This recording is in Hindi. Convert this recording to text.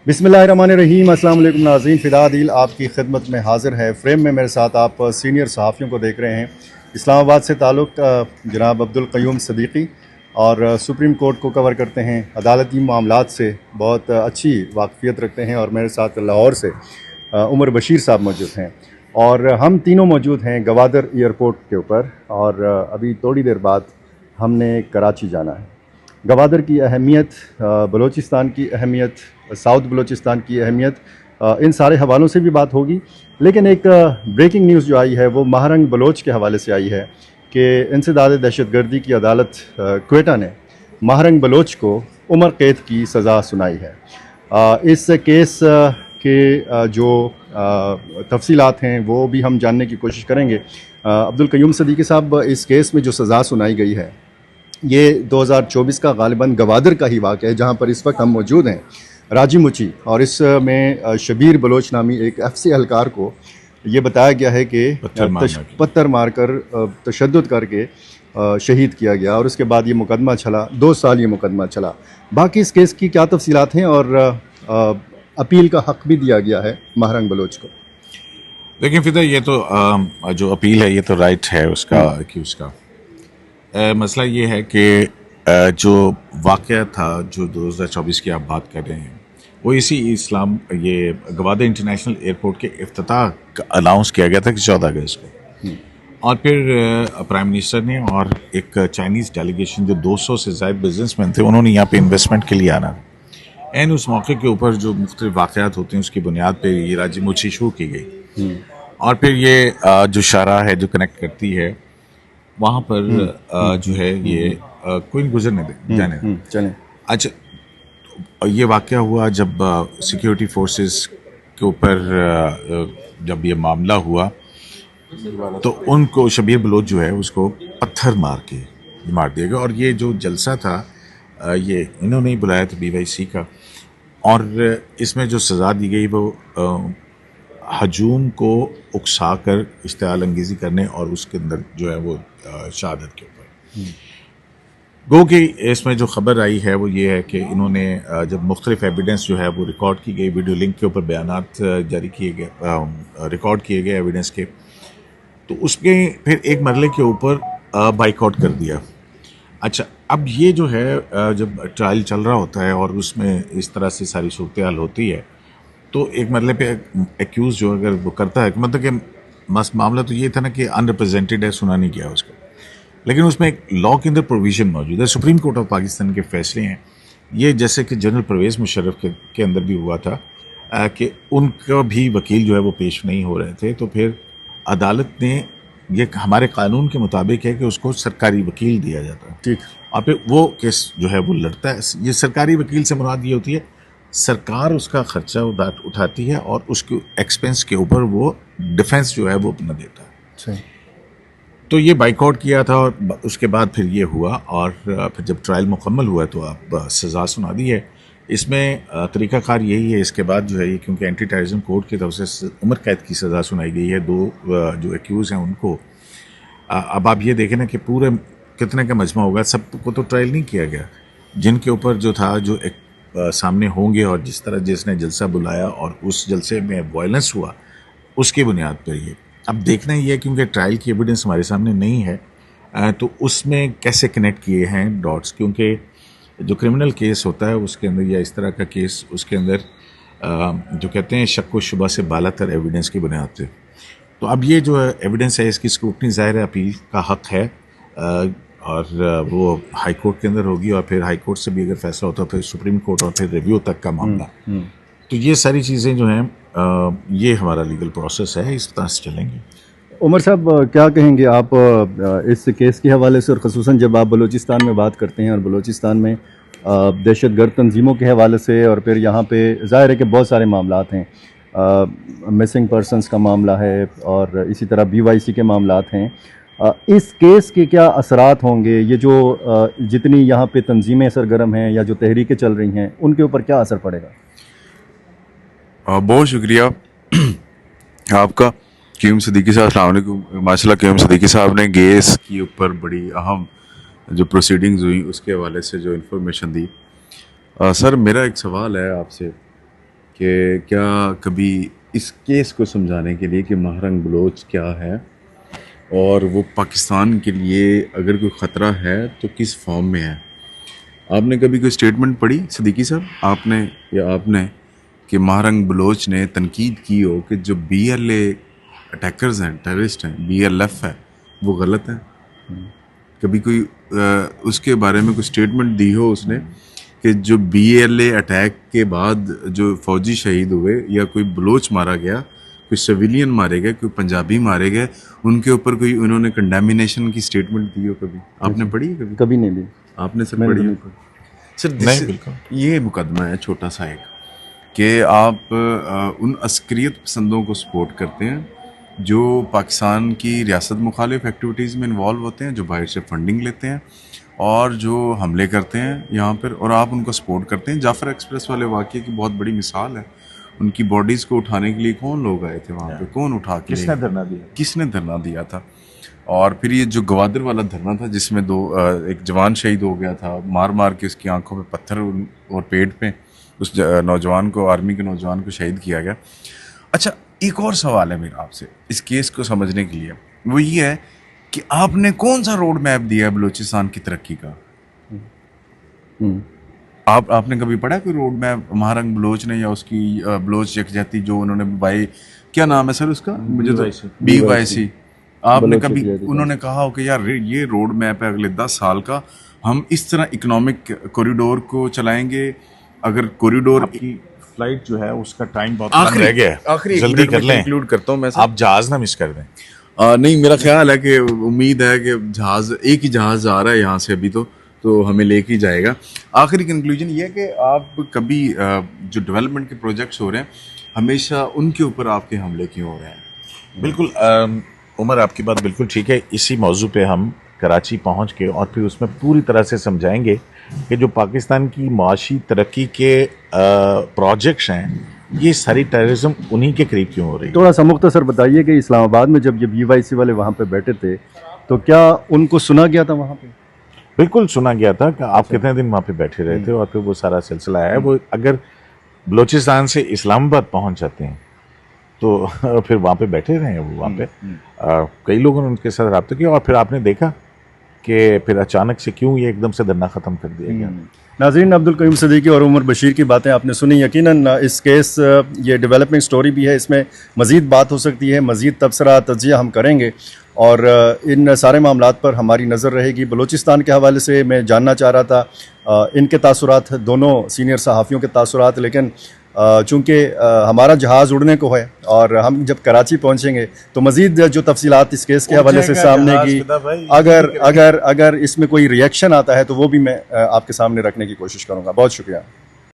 बिस्मिल्लाहिर्रहमानिर्रहीम। अस्सलाम वालेकुम नाज़रीन, फ़िदा दिल आपकी खिदमत में हाज़िर है। फ्रेम में मेरे साथ आप सीनियर सहाफ़ियों को देख रहे हैं। इस्लामाबाद से ताल्लुक़ जनाब अब्दुल क़य्यूम सदीक़ी और सुप्रीम कोर्ट को कवर करते हैं। अदालती मामलात से बहुत अच्छी वाक़फ़ियत रखते हैं। और मेरे साथ लाहौर से उमर बशीर साहब मौजूद हैं और हम तीनों मौजूद हैं गवादर एयरपोर्ट के ऊपर। और अभी थोड़ी देर बाद हमने कराची जाना है। गवादर की अहमियत, बलूचिस्तान की अहमियत, साउथ बलूचिस्तान की अहमियत, इन सारे हवालों से भी बात होगी। लेकिन एक ब्रेकिंग न्यूज़ जो आई है वो महारंग बलोच के हवाले से आई है कि इंसदाद दहशतगर्दी की अदालत क्वेटा ने महारंग बलोच को उम्र कैद की सज़ा सुनाई है। इस केस के जो तफसीलात हैं वो भी हम जानने की कोशिश करेंगे। अब्दुल क़य्यूम सदीक़ी साहब, इस केस में जो सज़ा सुनाई गई है ये 2024 का गालिबन गवादर का ही वाक़या है जहाँ पर इस वक्त हम मौजूद हैं, राजी मुची। और इसमें शबीर बलोच नामी एक एफसी एहलकार को ये बताया गया है कि पत्थर मारकर तशद्दुद करके शहीद किया गया और उसके बाद ये मुकदमा चला। 2 साल ये मुकदमा चला। बाकी इस केस की क्या तफसीलात हैं और अपील का हक़ भी दिया गया है महारंग बलोच को। लेकिन फिदा ये तो जो अपील है ये तो राइट है उसका कि उसका मसला ये है कि जो वाक़या था जो 2024 की आप बात कर रहे हैं वो इसी ये गवादर इंटरनेशनल एयरपोर्ट के इफ्तिताह अनाउंस किया गया था कि 14 अगस्त को। और फिर प्राइम मिनिस्टर ने और एक चाइनीज़ डेलीगेशन जो 200 से ज़ायद बिजनेसमैन थे उन्होंने यहाँ पे इन्वेस्टमेंट के लिए आना एंड उस मौके के ऊपर जो मुख्तलिफ वाक़यात होते हैं उसकी बुनियाद पर ये राजी मुची शुरू की गई। और फिर ये जो शाहराह है जो कनेक्ट करती है वहाँ पर जो है ये कोई गुजरने दे जाने चलें। अच्छा, ये वाक़या हुआ जब सिक्योरिटी फोर्सेस के ऊपर जब ये मामला हुआ तो उनको शबीर बलोच जो है उसको पत्थर मार दिया गया। और ये जो जलसा था ये इन्होंने ही बुलाया था BYC का। और इसमें जो सज़ा दी गई वो हजूम को उकसा कर इश्तिआल अंगेज़ी करने और उसके अंदर जो है वो शहादत के ऊपर गो कि इसमें जो ख़बर आई है वो ये है कि इन्होंने जब मुख्तलिफ एविडेंस जो है वो रिकॉर्ड की गई, वीडियो लिंक के ऊपर बयानात जारी किए गए, रिकॉर्ड किए गए एविडेंस के, तो उसके फिर एक मरले के ऊपर बाइकआउट कर दिया। अच्छा, अब ये जो है जब ट्रायल चल रहा होता है और उसमें इस तरह से सारी सूरत हाल होती है तो एक मरले पे एक्यूज़ जो अगर वो करता है मतलब कि मामला तो ये था ना कि अनरिप्रेजेंटेड है, सुना नहीं गया उसको, लेकिन उसमें एक लॉ के अंदर प्रोविज़न मौजूद है। सुप्रीम कोर्ट ऑफ पाकिस्तान के फैसले हैं ये, जैसे कि जनरल परवेज़ मुशर्रफ के अंदर भी हुआ था कि उनका भी वकील जो है वो पेश नहीं हो रहे थे, तो फिर अदालत ने ये हमारे कानून के मुताबिक है कि उसको सरकारी वकील दिया जाता है। ठीक। और फिर वो केस जो है वो लड़ता है। ये सरकारी वकील से मुराद ये होती है सरकार उसका खर्चा उठाती है और उसके एक्सपेंस के ऊपर वो डिफेंस जो है वो अपना देता है। तो ये बाइकआउट किया था और उसके बाद फिर ये हुआ और फिर जब ट्रायल मुकम्मल हुआ तो अब सज़ा सुना दी है। इसमें तरीक़ाकार यही है। इसके बाद जो है ये क्योंकि एंटी टेररिज्म कोड की तरफ से उम्र कैद की सज़ा सुनाई गई है 2 जो एक्यूज़ हैं उनको। अब आप ये देखें ना कि पूरे कितने का मजमा होगा, सबको तो ट्रायल नहीं किया गया, जिनके ऊपर जो था जो एक सामने होंगे और जिस तरह जिसने जलसा बुलाया और उस जलसे में वायलेंस हुआ उसकी बुनियाद पर ये अब देखना ही है, क्योंकि ट्रायल की एविडेंस हमारे सामने नहीं है तो उसमें कैसे कनेक्ट किए हैं डॉट्स, क्योंकि जो क्रिमिनल केस होता है उसके अंदर या इस तरह का केस उसके अंदर जो कहते हैं शक व शुबा से बालातर एविडेंस की बुनियाद पर। तो अब ये जो एविडेंस है इसकी स्क्रूटनी ज़ाहिर है अपील का हक़ है और वो हाई कोर्ट के अंदर होगी और फिर हाई कोर्ट से भी अगर फैसला होता है फिर सुप्रीम कोर्ट और फिर रिव्यू तक का मामला। तो ये सारी चीज़ें जो हैं ये हमारा लीगल प्रोसेस है, इस तरह से चलेंगे। उमर साहब, क्या कहेंगे आप इस केस के हवाले से, और ख़ुसूसन जब आप बलूचिस्तान में बात करते हैं और बलूचिस्तान में दहशतगर्द तंजीमों के हवाले से, और फिर यहाँ पे ज़ाहिर है कि बहुत सारे मामलात हैं, मिसिंग पर्सनस का मामला है और इसी तरह BYC के मामलात हैं, इस केस के क्या असरात होंगे? ये जो जितनी यहाँ पे तंजीमें सरगर्म हैं या जो तहरीकें चल रही हैं उनके ऊपर क्या असर पड़ेगा? बहुत शुक्रिया आपका क़य्यूम सदीक़ी साहब। अस्सलाम वालेकुम। माशाल्लाह क़य्यूम सदीक़ी साहब ने गैस के ऊपर बड़ी अहम जो प्रोसीडिंग्स हुई उसके हवाले से जो इन्फॉर्मेशन दी। सर, मेरा एक सवाल है आपसे कि क्या कभी इस केस को समझाने के लिए कि महरंग बलोच क्या है और वो पाकिस्तान के लिए अगर कोई ख़तरा है तो किस फॉर्म में है, आपने कभी कोई स्टेटमेंट पढ़ी सिद्दीकी साहब, आपने कि महरंग बलोच ने तनकीद की हो कि जो BLA अटैकर्स हैं, टेररिस्ट हैं, BLF है, वो गलत है? कभी कोई उसके बारे में कोई स्टेटमेंट दी हो उसने कि जो BLA अटैक के बाद जो फौजी शहीद हुए या कोई बलोच मारा गया, कोई सिविलियन मारे गए, कोई पंजाबी मारे गए, उनके ऊपर कोई उन्होंने कंडेमिनेशन की स्टेटमेंट दी हो? कभी आपने पढ़ी है? कभी कभी नहीं दी। आपने सर मैंने पढ़ी नहीं है? सर नहीं, बिल्कुल। ये मुकदमा है छोटा सा एक कि आप उन अस्करियत पसंदों को सपोर्ट करते हैं जो पाकिस्तान की रियासत मुखालिफ एक्टिविटीज़ में इन्वॉल्व होते हैं, जो बाहर से फंडिंग लेते हैं और जो हमले करते हैं यहाँ पर, और आप उनको सपोर्ट करते हैं। जाफ़र एक्सप्रेस वाले वाक़े की बहुत बड़ी मिसाल है। उनकी बॉडीज़ को उठाने के लिए कौन लोग आए थे वहाँ पे, कौन उठा के किसने ले गया? धरना दिया? किसने धरना दिया था? और फिर ये जो गवादर वाला धरना था जिसमें एक जवान शहीद हो गया था, मार मार के उसकी आंखों पे पत्थर और पेट पे उस नौजवान को, आर्मी के नौजवान को शहीद किया गया। अच्छा, एक और सवाल है मेरा आपसे इस केस को समझने के लिए, वो ये है कि आपने कौन सा रोड मैप दिया है बलूचिस्तान की तरक्की का? आपने कभी पढ़ा कोई रोड मैप महरंग बलोच ने या उसकी बलोच यकजहती जो उन्होंने बाई, क्या नाम है सर उसका, मुझे तो BYC, आपने कभी उन्होंने कहा हो कि यार ये रोड मैप है अगले 10 साल का, हम इस तरह इकोनॉमिक कॉरिडोर को चलाएंगे? अगर कॉरिडोर की फ्लाइट जो है उसका टाइम बहुत कम रह गया है, आखिरी जल्दी कर लें, इंक्लूड करता हूँ मैं आप जहाज ना मिस कर दें। नहीं, मेरा ख्याल है कि उम्मीद है कि जहाज, एक ही जहाज आ रहा है यहाँ से अभी तो हमें लेके ही जाएगा। आखिरी कंक्लूजन ये है कि आप कभी जो डेवलपमेंट के प्रोजेक्ट्स हो रहे हैं हमेशा उनके ऊपर आपके हमले क्यों हो रहे हैं? बिल्कुल उमर, आपकी बात बिल्कुल ठीक है। इसी मौजू पे हम कराची पहुंच के और फिर उसमें पूरी तरह से समझाएंगे कि जो पाकिस्तान की माशी तरक्की के प्रोजेक्ट्स हैं, ये सारी टेररिज्म उन्हीं के करीब क्यों हो रही है? थोड़ा सा मुख्तसर बताइए कि इस्लामाबाद में जब ये BYC वाले वहाँ पे बैठे थे तो क्या उनको सुना गया था वहाँ पे? बिल्कुल सुना गया था कि आप कितने दिन वहाँ पे बैठे रहे थे और फिर वो सारा सिलसिला है। वो अगर बलूचिस्तान से इस्लामाबाद पहुँच जाते हैं तो फिर वहाँ पे बैठे रहे हैं वो वहाँ पे। कई लोगों ने उनके साथ रब्ता किया और फिर आपने देखा कि फिर अचानक से क्यों ये एकदम से धरना ख़त्म कर दिया गया। नाज़रीन, अब्दुल कयूम सिद्दीकी और उमर बशीर की बातें आपने सुनी। यकीनन इस केस ये डेवलपमेंट स्टोरी भी है, इसमें मज़ीद बात हो सकती है, मज़ीद तबसरा तज्ज़िया हम करेंगे और इन सारे मामलात पर हमारी नज़र रहेगी। बलूचिस्तान के हवाले से मैं जानना चाह रहा था इनके तासुरात, दोनों सीनियर सहाफ़ियों के तासुरात, लेकिन चूँकि हमारा जहाज़ उड़ने को है और हम जब कराची पहुँचेंगे तो मज़ीद जो तफसीलात इस केस के हवाले से सामने की, अगर इसमें कोई रिएक्शन आता है तो वो भी मैं आपके सामने रखने की कोशिश करूँगा। बहुत शुक्रिया।